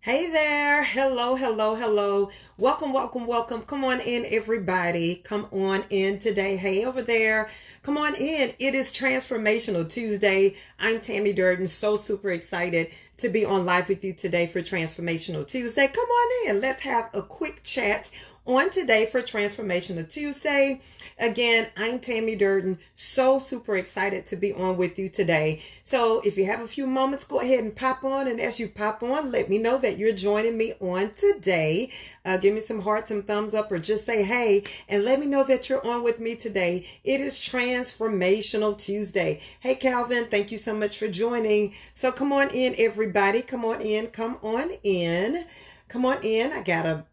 Hey there. Hello, hello, hello. Welcome, welcome, welcome. Come on in, everybody. Come on in today. Hey, over there. Come on in. It is Transformational Tuesday. I'm Tammy Durden. So super excited to be on live with you today for Transformational Tuesday. Come on in. Let's have a quick chat on today for Transformational Tuesday. Again, I'm Tammy Durden. So super excited to be on with you today. So if you have a few moments, go ahead and pop on. And as you pop on, let me know that you're joining me on today. Give me some hearts, some thumbs up, or just say hey, and let me know that you're on with me today. It is Transformational Tuesday. Hey, Calvin, thank you so much for joining. So come on in, everybody. Come on in. Come on in. Come on in. I got a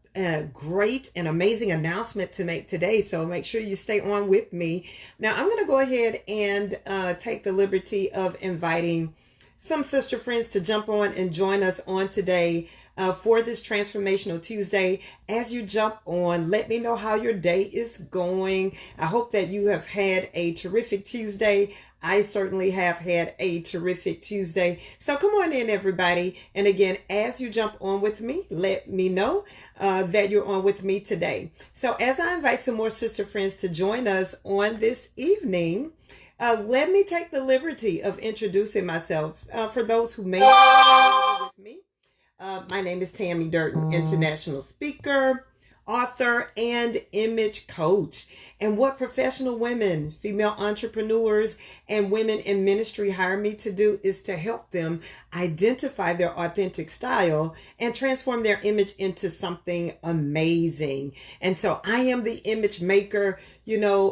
great and amazing announcement to make today, so make sure you stay on with me. Now I'm going to go ahead and take the liberty of inviting some sister friends to jump on and join us on today for this Transformational Tuesday. As you jump on, let me know how your day is going. I hope that you have had a terrific Tuesday. I certainly have had a terrific Tuesday. So come on in, everybody. And again, as you jump on with me, let me know that you're on with me today. So as I invite some more sister friends to join us on this evening, let me take the liberty of introducing myself. For those who may not know with me, my name is Tammy Durden, international speaker, author, and image coach. And what professional women, female entrepreneurs, and women in ministry hire me to do is to help them identify their authentic style and transform their image into something amazing. And so I am the image maker.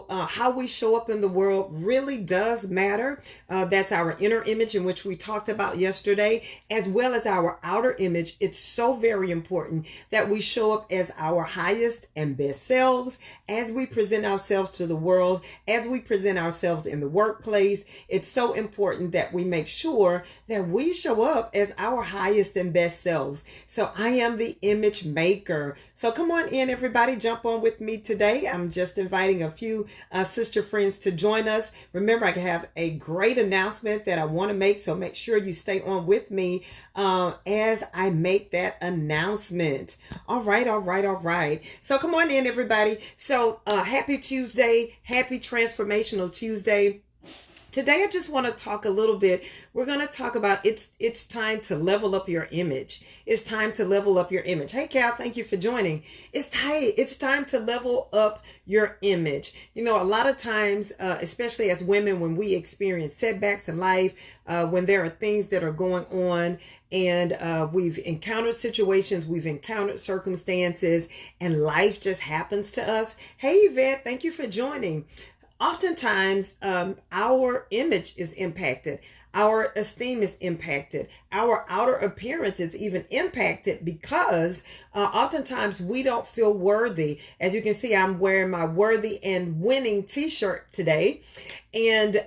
How we show up in the world really does matter. That's our inner image, in which we talked about yesterday, as well as our outer image. It's so very important that we show up as our highest and best selves as we present ourselves to the world, as we present ourselves in the workplace. It's so important that we make sure that we show up as our highest and best selves. So I am the image maker. So come on in, everybody, jump on with me today. I'm just inviting a few sister friends to join us. Remember, I have a great announcement that I want to make, so make sure you stay on with me as I make that announcement. All right, all right, all right. So come on in, everybody. So happy Tuesday, happy Transformational Tuesday. Today, I just want to talk a little bit. We're going to talk about it's time to level up your image. It's time to level up your image. Hey, Cal, thank you for joining. It's time to level up your image. A lot of times, especially as women, when we experience setbacks in life, when there are things that are going on, and we've encountered situations, we've encountered circumstances, and life just happens to us. Hey, Yvette, thank you for joining. Oftentimes, our image is impacted. Our esteem is impacted. Our outer appearance is even impacted because oftentimes we don't feel worthy. As you can see, I'm wearing my worthy and winning t-shirt today. And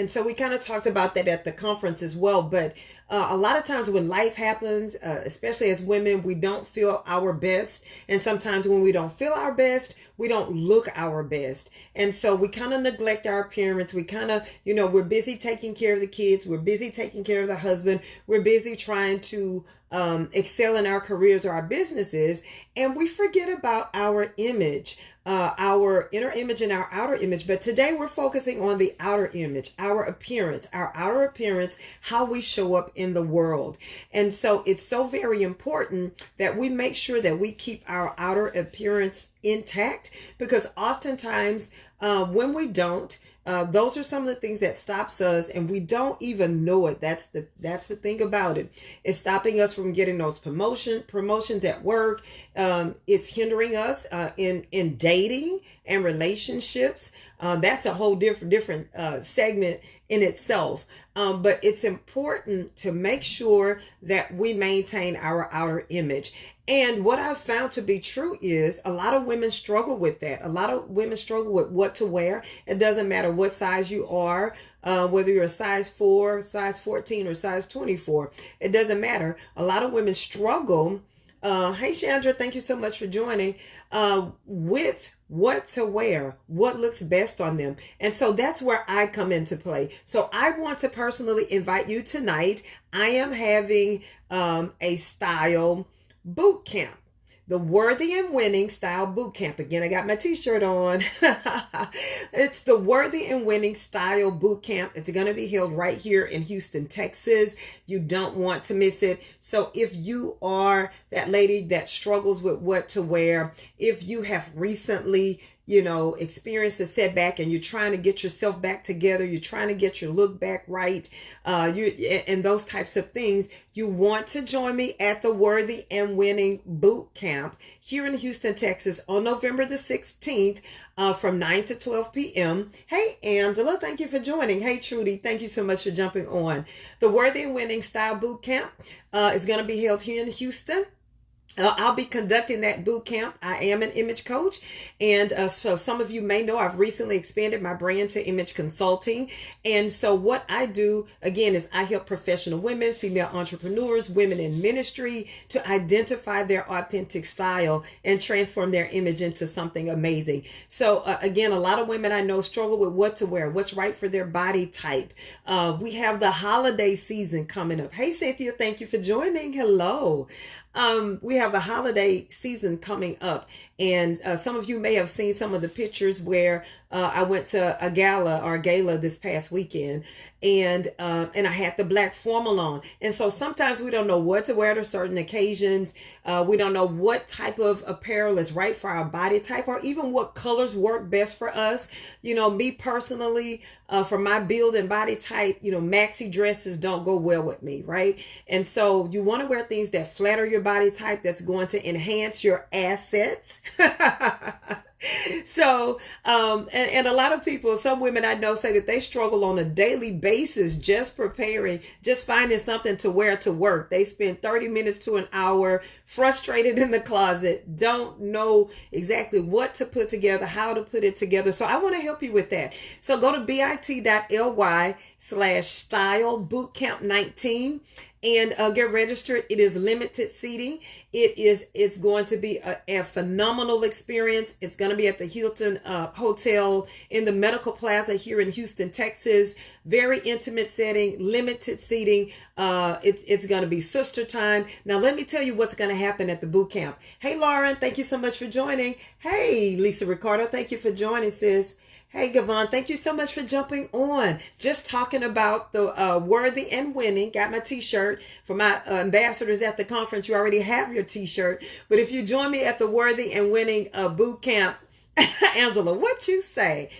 so we kind of talked about that at the conference as well. But a lot of times when life happens, especially as women, we don't feel our best. And sometimes when we don't feel our best, we don't look our best. And so we kind of neglect our appearance. We kind of, we're busy taking care of the kids. We're busy taking care of the husband. We're busy trying to excel in our careers or our businesses. And we forget about our image, our inner image and our outer image. But today we're focusing on the outer image, our appearance, how we show up in the world. And so it's so very important that we make sure that we keep our outer appearance intact, because oftentimes when we don't, those are some of the things that stops us, and we don't even know it. That's the thing about it. It's stopping us from getting those promotions at work. It's hindering us in dating and relationships. That's a whole different segment in itself. But it's important to make sure that we maintain our outer image. And what I've found to be true is a lot of women struggle with that. A lot of women struggle with what to wear. It doesn't matter what size you are, whether you're a size 4, size 14, or size 24. It doesn't matter. A lot of women struggle. Hey, Chandra, thank you so much for joining. With what to wear, what looks best on them. And so that's where I come into play. So I want to personally invite you tonight. I am having a style boot camp. The Worthy and Winning Style Boot Camp. Again, I got my t-shirt on. It's the Worthy and Winning Style Boot Camp. It's going to be held right here in Houston, Texas. You don't want to miss it. So if you are that lady that struggles with what to wear, if you have recently experienced a setback and you're trying to get yourself back together, you're trying to get your look back right, and those types of things, you want to join me at the Worthy and Winning Boot Camp here in Houston, Texas on November the 16th from 9 to 12 p.m. Hey, Angela, thank you for joining. Hey, Trudy, thank you so much for jumping on. The Worthy and Winning Style Boot Camp is going to be held here in Houston. I'll be conducting that boot camp. I am an image coach. And so some of you may know I've recently expanded my brand to image consulting. And so what I do, again, is I help professional women, female entrepreneurs, women in ministry to identify their authentic style and transform their image into something amazing. So again, a lot of women I know struggle with what to wear, what's right for their body type. We have the holiday season coming up. Hey, Cynthia, thank you for joining. Hello. We have the holiday season coming up, and some of you may have seen some of the pictures where I went to a gala this past weekend, and I had the black formal on. And so sometimes we don't know what to wear to certain occasions. We don't know what type of apparel is right for our body type, or even what colors work best for us. Me personally, for my build and body type, maxi dresses don't go well with me, right? And so you want to wear things that flatter your body type, that's going to enhance your assets. So, and a lot of people, some women I know say that they struggle on a daily basis just preparing, just finding something to wear to work. They spend 30 minutes to an hour frustrated in the closet, don't know exactly what to put together, how to put it together. So I want to help you with that. So go to bit.ly/style bootcamp 19 and get registered. It is limited seating. It's going to be a phenomenal experience. It's going to be at the Hilton Hotel in the Medical Plaza here in Houston, Texas. Very intimate setting, limited seating. It's going to be sister time. Now, let me tell you what's going to happen at the boot camp. Hey, Lauren, thank you so much for joining. Hey, Lisa Ricardo, thank you for joining, sis. Hey, Gavon, thank you so much for jumping on. Just talking about the Worthy and Winning. Got my t-shirt. For my ambassadors at the conference, you already have your t-shirt. But if you join me at the Worthy and Winning boot camp, Angela, what you say?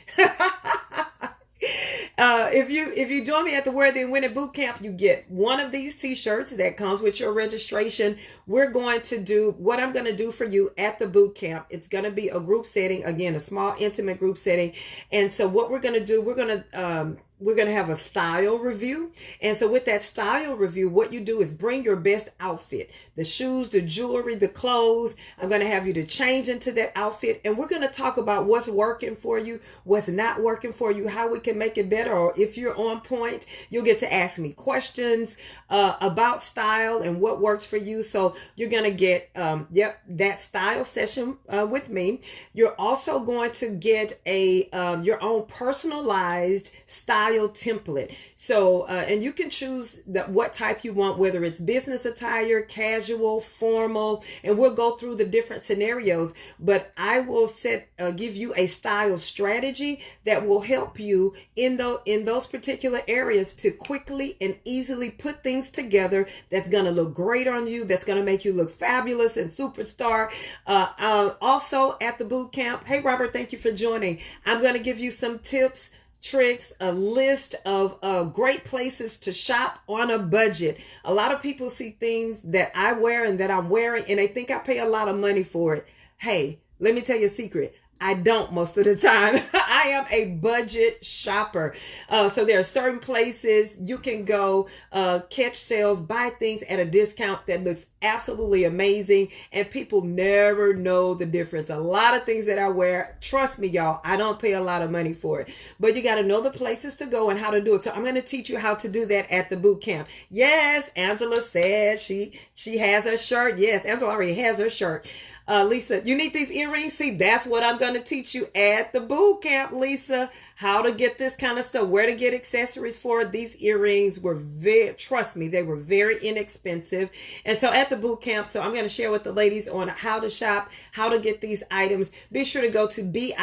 If you join me at the Worthy and Winning Boot Camp, you get one of these t-shirts that comes with your registration. We're going to do what I'm going to do for you at the boot camp. It's going to be a group setting, again, a small, intimate group setting. And so what we're going to do, we're going to have a style review. And so with that style review, what you do is bring your best outfit, the shoes, the jewelry, the clothes. I'm going to have you to change into that outfit. And we're going to talk about what's working for you, what's not working for you, how we can make it better. Or if you're on point, you'll get to ask me questions about style and what works for you. So you're going to get, that style session with me. You're also going to get your own personalized style template. So, and you can choose what type you want, whether it's business attire, casual, formal, and we'll go through the different scenarios, but I will give you a style strategy that will help you in those particular areas to quickly and easily put things together that's going to look great on you, that's going to make you look fabulous and superstar. Also at the boot camp, hey Robert, thank you for joining. I'm going to give you some tips, tricks, a list of great places to shop on a budget. A lot of people see things that I wear and that I'm wearing and they think I pay a lot of money for it. Hey, let me tell you a secret. I don't most of the time. I am a budget shopper. So there are certain places you can go, catch sales, buy things at a discount that looks absolutely amazing. And people never know the difference. A lot of things that I wear, trust me, y'all, I don't pay a lot of money for it. But you got to know the places to go and how to do it. So I'm going to teach you how to do that at the boot camp. Yes, Angela said she has her shirt. Yes, Angela already has her shirt. Lisa, you need these earrings? See, that's what I'm going to teach you at the boot camp, Lisa. How to get this kind of stuff, where to get accessories for it. These earrings were trust me, they were very inexpensive. And so at the boot camp, so I'm going to share with the ladies on how to shop, how to get these items. Be sure to go to bit.ly/style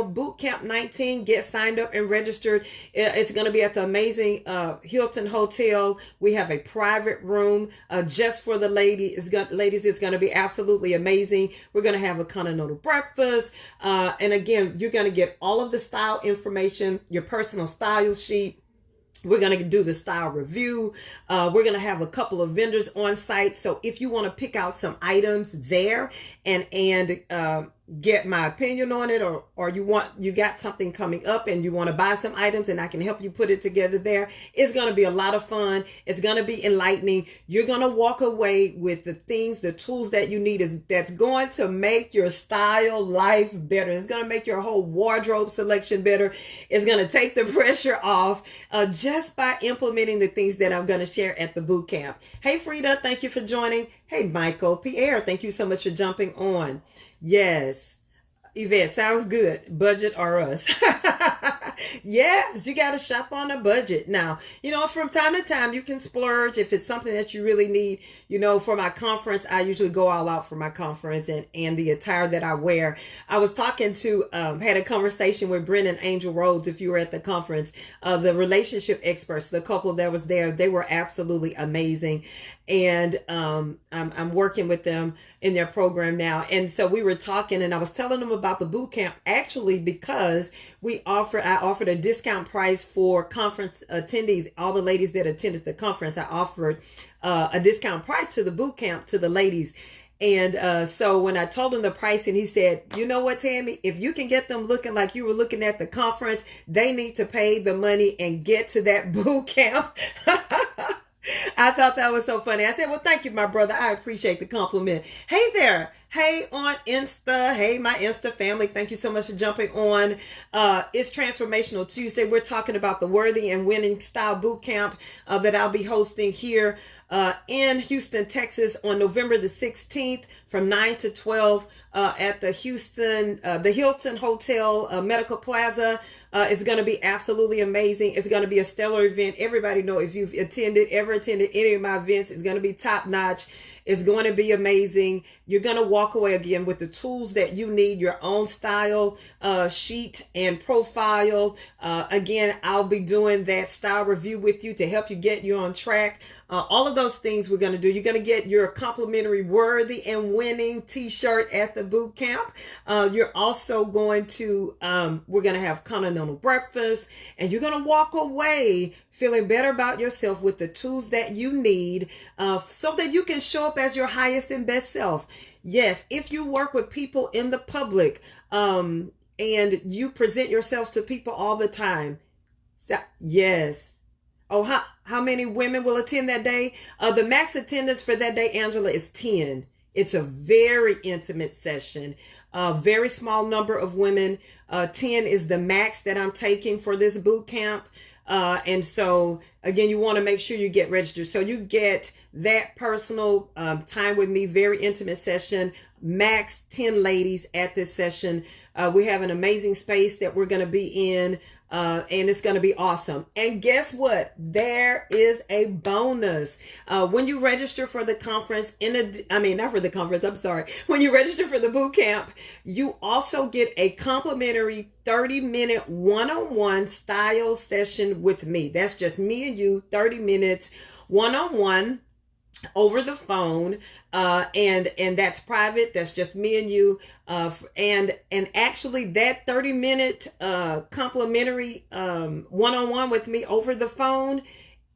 bootcamp 19. Get signed up and registered. It's going to be at the amazing Hilton Hotel. We have a private room just for the ladies. It's going to be absolutely amazing. We're going to have a continental breakfast. And again, you're going to get all of the style information, your personal style sheet. We're going to do the style review. We're going to have a couple of vendors on site. So if you want to pick out some items there and get my opinion on it, or you got something coming up and you want to buy some items and I can help you put it together there, it's going to be a lot of fun. It's going to be enlightening. You're going to walk away with the things, the tools that you need that's going to make your style life better. It's going to make your whole wardrobe selection better. It's going to take the pressure off just by implementing the things that I'm going to share at the boot camp. Hey, Frida, thank you for joining. Hey, Michael, Pierre, thank you so much for jumping on. Yes. Yvette, sounds good. Budget or us. Yes, you got to shop on a budget. Now, from time to time, you can splurge if it's something that you really need. For my conference, I usually go all out for my conference and the attire that I wear. I was talking had a conversation with Brennan Angel Rhodes, if you were at the conference, the relationship experts, the couple that was there. They were absolutely amazing. And I'm working with them in their program now. And so we were talking and I was telling them about the boot camp, actually, because I offered a discount price for conference attendees, all the ladies that attended the conference. I offered a discount price to the boot camp to the ladies. And so when I told him the price, and he said, you know what, Tammy, if you can get them looking like you were looking at the conference, they need to pay the money and get to that boot camp. I thought that was so funny. I said, well, thank you, my brother. I appreciate the compliment. Hey there. Hey on Insta. Hey, my Insta family. Thank you so much for jumping on. It's Transformational Tuesday. We're talking about the Worthy and Winning Style Boot Camp that I'll be hosting here in Houston, Texas on November the 16th from 9 to 12 at the Hilton Hotel Medical Plaza. It's going to be absolutely amazing. It's going to be a stellar event. Everybody know if you've ever attended any of my events, it's going to be top notch. It's going to be amazing. You're going to walk away again with the tools that you need, your own style sheet and profile. Again, I'll be doing that style review with you to help get you on track. All of those things we're going to do. You're going to get your complimentary Worthy and Winning t-shirt at the boot camp. You're also going to, we're going to have continental breakfast, and you're going to walk away feeling better about yourself with the tools that you need so that you can show up as your highest and best self. Yes, if you work with people in the public and you present yourselves to people all the time. So, yes. Oh, how many women will attend that day? The max attendance for that day, Angela, is 10. It's a very intimate session. A very small number of women. 10 is the max that I'm taking for this boot camp. And so, again, you want to make sure you get registered. So you get that personal time with me, very intimate session, max 10 ladies at this session. We have an amazing space that we're going to be in. And it's going to be awesome. And guess what? There is a bonus. When you register for the conference, not for the conference, I'm sorry. When you register for the boot camp, you also get a complimentary 30-minute one-on-one style session with me. That's just me and you, 30 minutes one-on-one. Over the phone, and that's private. That's just me and you, and actually that 30-minute complimentary one-on-one with me over the phone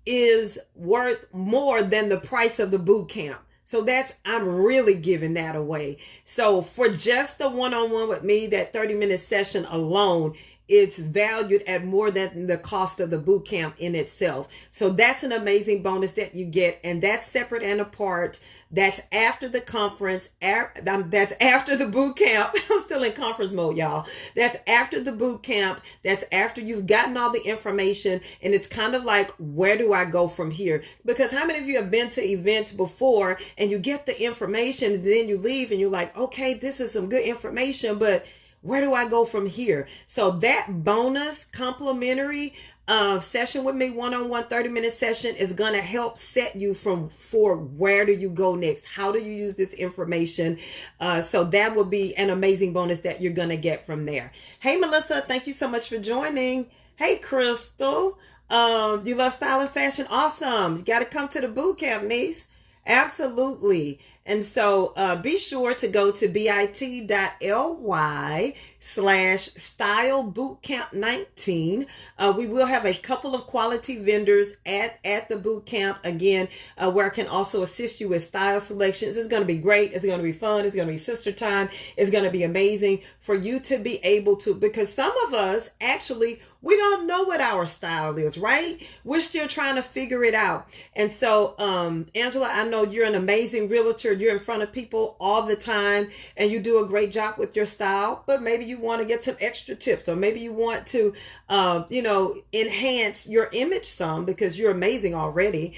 is worth more than the price of the boot camp. So I'm really giving that away. So for just the one-on-one with me, that 30-minute session alone, it's valued at more than the cost of the boot camp in itself. So that's an amazing bonus that you get, and that's separate and apart. That's after the conference. That's after the boot camp. I'm still in conference mode, y'all. That's after the boot camp. That's after you've gotten all the information, and it's kind of like, where do I go from here? Because how many of you have been to events before and you get the information and then you leave and you're like, okay, this is some good information, but where do I go from here? So that bonus complimentary session with me, one-on-one 30-minute session, is going to help set you for where do you go next? How do you use this information? So that will be an amazing bonus that you're going to get from there. Hey, Melissa, thank you so much for joining. Hey, Crystal, you love style and fashion? Awesome. You got to come to the boot camp, niece. Absolutely. And so be sure to go to bit.ly/stylebootcamp19. We will have a couple of quality vendors at the boot camp, again, where I can also assist you with style selections. It's going to be great. It's going to be fun. It's going to be sister time. It's going to be amazing for you to be able to, because some of us actually, we don't know what our style is, right? We're still trying to figure it out. And so, Angela, I know you're an amazing realtor. You're in front of people all the time and you do a great job with your style, but maybe you want to get some extra tips, or maybe you want to, enhance your image some, because you're amazing already.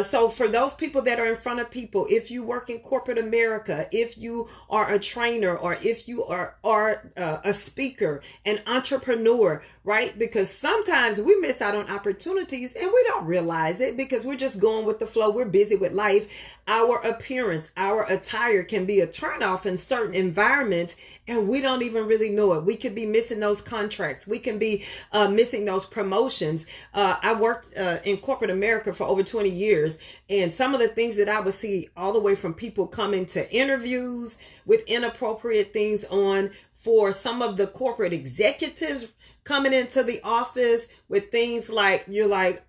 So for those people that are in front of people, if you work in corporate America, if you are a trainer, or if you are a speaker, an entrepreneur, right? Because sometimes we miss out on opportunities and we don't realize it because we're just going with the flow. We're busy with life. Our appearance, our attire can be a turnoff in certain environments, and we don't even really know it. We could be missing those contracts. We can be missing those promotions. I worked in corporate America for over 20 years, and some of the things that I would see, all the way from people coming to interviews with inappropriate things on, for some of the corporate executives coming into the office with things like, you're like,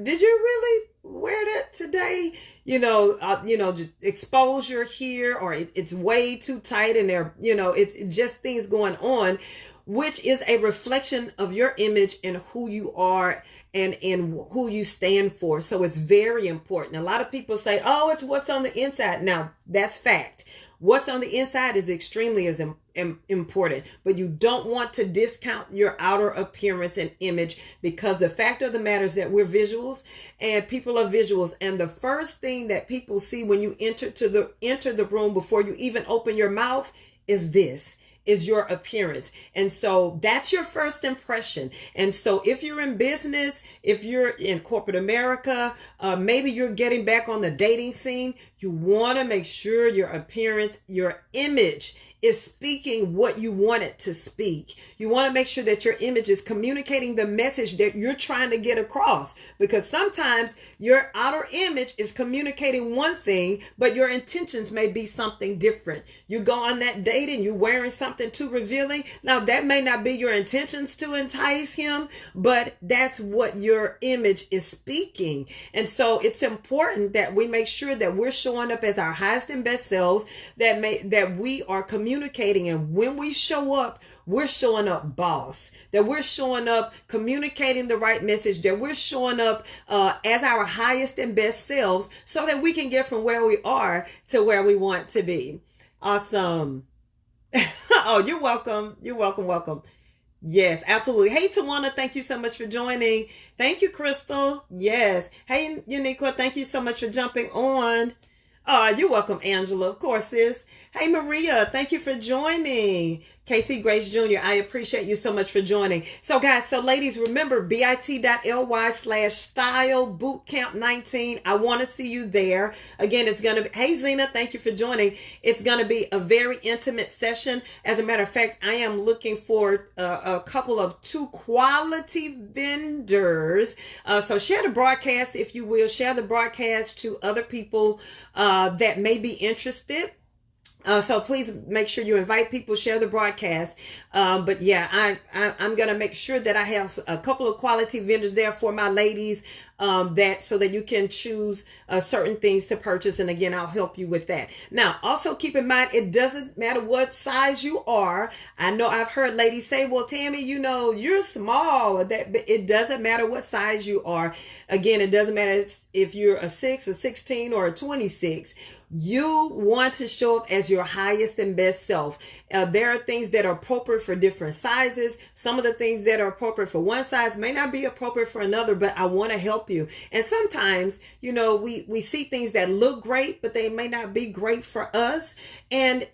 did you really wear that today? Just exposure here, or it's way too tight, and there, it's just things going on, which is a reflection of your image and who you are and who you stand for. So it's very important. A lot of people say, oh, it's what's on the inside. Now, that's fact. What's on the inside is extremely as important, but you don't want to discount your outer appearance and image, because the fact of the matter is that we're visuals and people are visuals. And the first thing that people see when you enter the room, before you even open your mouth, is your appearance. And so that's your first impression. And so if you're in business, if you're in corporate America, maybe you're getting back on the dating scene, you want to make sure your appearance, your image is speaking what you want it to speak. You want to make sure that your image is communicating the message that you're trying to get across, because sometimes your outer image is communicating one thing, but your intentions may be something different. You go on that date and you're wearing something too revealing. Now, that may not be your intentions to entice him, but that's what your image is speaking. And so it's important that we make sure that we're showing up as our highest and best selves, that we are communicating, and when we show up, we're showing up boss, that we're showing up communicating the right message, that we're showing up as our highest and best selves, so that we can get from where we are to where we want to be. Awesome. Oh, you're welcome. You're welcome. Yes, absolutely. Hey, Tawana, thank you so much for joining. Thank you, Crystal. Yes. Hey, Uniqua, thank you so much for jumping on. Oh, you're welcome, Angela. Of course, sis. Hey, Maria, thank you for joining. Casey Grace Jr., I appreciate you so much for joining. So, guys, ladies, remember bit.ly/stylebootcamp19. I want to see you there. Again, it's going to be, hey, Zena, thank you for joining. It's going to be a very intimate session. As a matter of fact, I am looking for a couple of 2 quality vendors. So share the broadcast, if you will. Share the broadcast to other people that may be interested. So please make sure you invite people, share the broadcast. But yeah, I'm going to make sure that I have a couple of quality vendors there for my ladies, that so that you can choose certain things to purchase. And again, I'll help you with that. Now, also keep in mind, it doesn't matter what size you are. I know I've heard ladies say, well, Tammy, you're small. That it doesn't matter what size you are. Again, it doesn't matter if you're a 6, a 16, or a 26. You want to show up as your highest and best self. There are things that are appropriate for different sizes. Some of the things that are appropriate for one size may not be appropriate for another, but I want to help you. And sometimes, we see things that look great, but they may not be great for us. And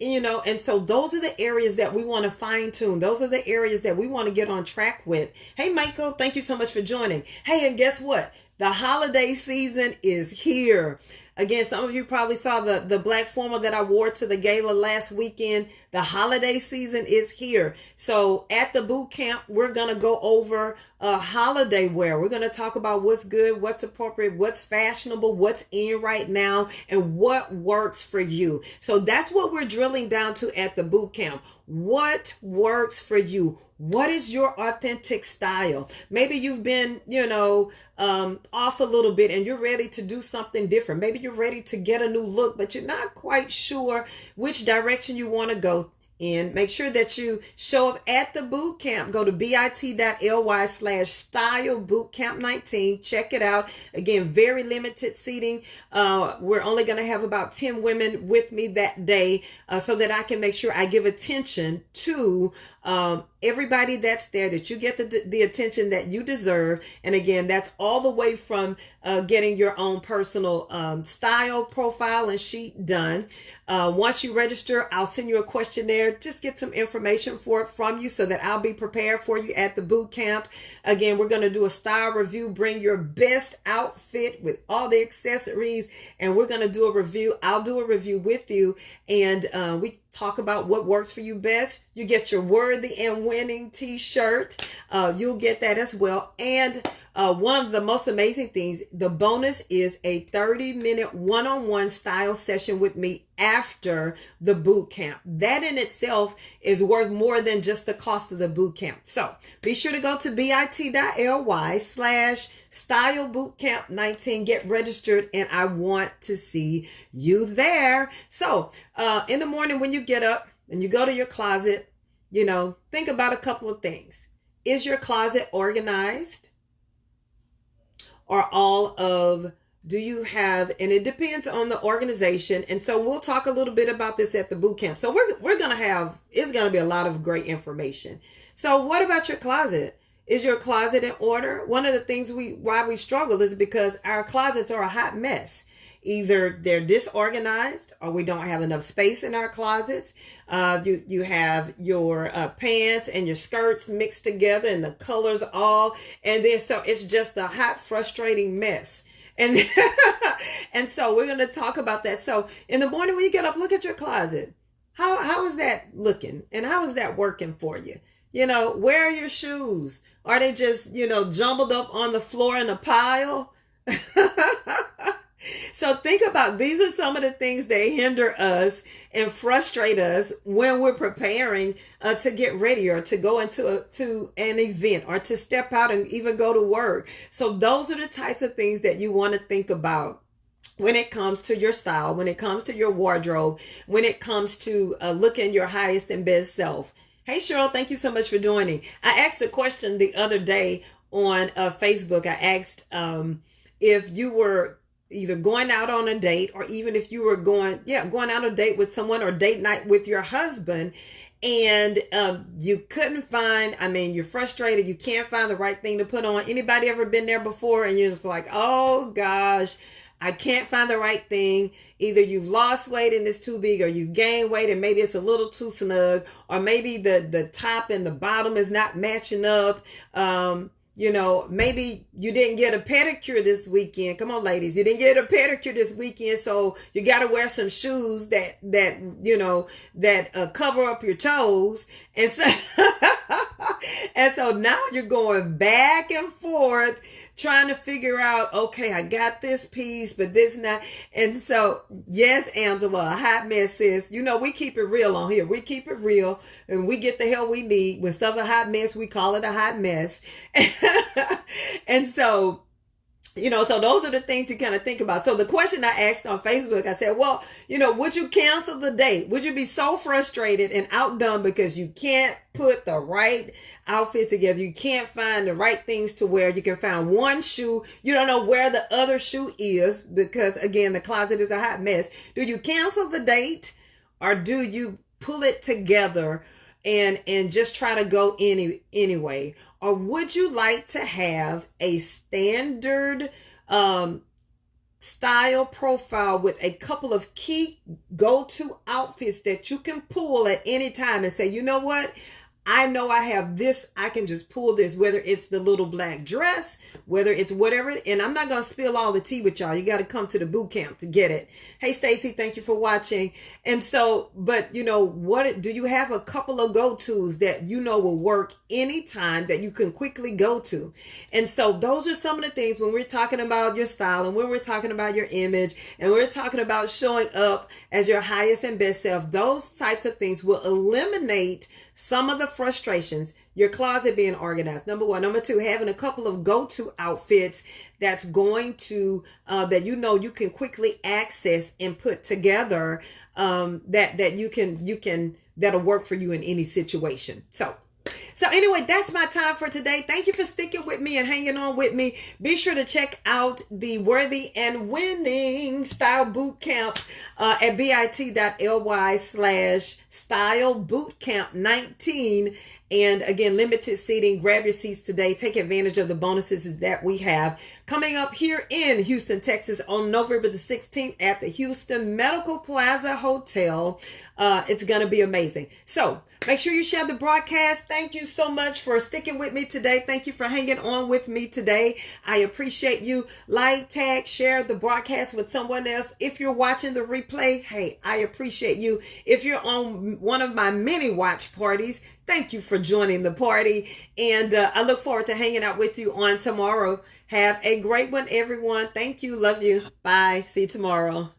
so those are the areas that we want to fine tune. Those are the areas that we want to get on track with. Hey, Michael, thank you so much for joining. Hey, and guess what? The holiday season is here. Again, some of you probably saw the black formal that I wore to the gala last weekend. The holiday season is here. So at the boot camp, we're going to go over holiday wear. We're going to talk about what's good, what's appropriate, what's fashionable, what's in right now, and what works for you. So that's what we're drilling down to at the boot camp. What works for you? What is your authentic style? Maybe you've been, off a little bit and you're ready to do something different. Maybe you're ready to get a new look, but you're not quite sure which direction you want to go in. Make sure that you show up at the boot camp. Go to bit.ly/style bootcamp 19. Check it out. Again, very limited seating. We're only going to have about 10 women with me that day, so that I can make sure I give attention to everybody that's there, that you get the attention that you deserve. And again, that's all the way from getting your own personal style profile and sheet done. Once you register, I'll send you a questionnaire. Just get some information from you so that I'll be prepared for you at the boot camp. Again, we're going to do a style review. Bring your best outfit with all the accessories, and we're going to do a review. I'll do a review with you, and we talk about what works for you best. You get your worthy and winning t-shirt. You'll get that as well. And one of the most amazing things, the bonus is a 30-minute one-on-one style session with me after the boot camp. That in itself is worth more than just the cost of the boot camp. So be sure to go to bit.ly/style bootcamp 19, get registered, and I want to see you there. So in the morning when you get up and you go to your closet, think about a couple of things. Is your closet organized? Or do you have, and it depends on the organization. And so we'll talk a little bit about this at the boot camp. So we're going to it's going to be a lot of great information. So what about your closet? Is your closet in order? One of the things why we struggle is because our closets are a hot mess. Either they're disorganized, or we don't have enough space in our closets. You have your pants and your skirts mixed together, and the colors all, and then so it's just a hot, frustrating mess. And and so we're going to talk about that. So in the morning when you get up, look at your closet. How is that looking, and how is that working for you? Where are your shoes? Are they just jumbled up on the floor in a pile? So think about, these are some of the things that hinder us and frustrate us when we're preparing to get ready, or to go into an event, or to step out and even go to work. So those are the types of things that you want to think about when it comes to your style, when it comes to your wardrobe, when it comes to looking your highest and best self. Hey, Cheryl, thank you so much for joining. I asked a question the other day on Facebook. I asked if you were either going out on a date, or even if you were going out on a date with someone, or date night with your husband, and you couldn't find, you're frustrated, you can't find the right thing to put on. Anybody ever been there before, and you're just like, oh gosh, I can't find the right thing. Either you've lost weight and it's too big, or you gained weight and maybe it's a little too snug, or maybe the top and the bottom is not matching up. Maybe you didn't get a pedicure this weekend. Come on, ladies. You didn't get a pedicure this weekend, so you got to wear some shoes that cover up your toes. And so, And so now you're going back and forth trying to figure out, okay, I got this piece, but this not. And so, yes, Angela, a hot mess is, we keep it real on here. We keep it real and we get the help we need. When stuff a hot mess, we call it a hot mess. And so, so those are the things you kind of think about. So the question I asked on Facebook, I said, well, would you cancel the date? Would you be so frustrated and outdone because you can't put the right outfit together? You can't find the right things to wear. You can find one shoe. You don't know where the other shoe is because, again, the closet is a hot mess. Do you cancel the date or do you pull it together and just try to go anyway? Or would you like to have a standard style profile with a couple of key go-to outfits that you can pull at any time and say, you know what? I know I have this. I can just pull this, whether it's the little black dress, whether it's whatever. And I'm not going to spill all the tea with y'all. You got to come to the boot camp to get it. Hey, Stacy, thank you for watching. And so, but what do you have a couple of go-tos that will work anytime that you can quickly go to? And so those are some of the things when we're talking about your style and when we're talking about your image and we're talking about showing up as your highest and best self. Those types of things will eliminate some of the frustrations, your closet being organized. Number one. Number two, having a couple of go-to outfits that's going to, that you can quickly access and put together, that'll work for you in any situation. So anyway, that's my time for today. Thank you for sticking with me and hanging on with me. Be sure to check out the Worthy and Winning Style Boot Camp at bit.ly/Style Bootcamp 19. And again, limited seating. Grab your seats today. Take advantage of the bonuses that we have coming up here in Houston, Texas on November the 16th at the Houston Medical Plaza Hotel. It's going to be amazing. So make sure you share the broadcast. Thank you so much for sticking with me today. Thank you for hanging on with me today. I appreciate you. Like, tag, share the broadcast with someone else. If you're watching the replay, hey, I appreciate you. If you're on one of my many watch parties, thank you for joining the party. And I look forward to hanging out with you on tomorrow. Have a great one, everyone. Thank you. Love you. Bye. See you tomorrow.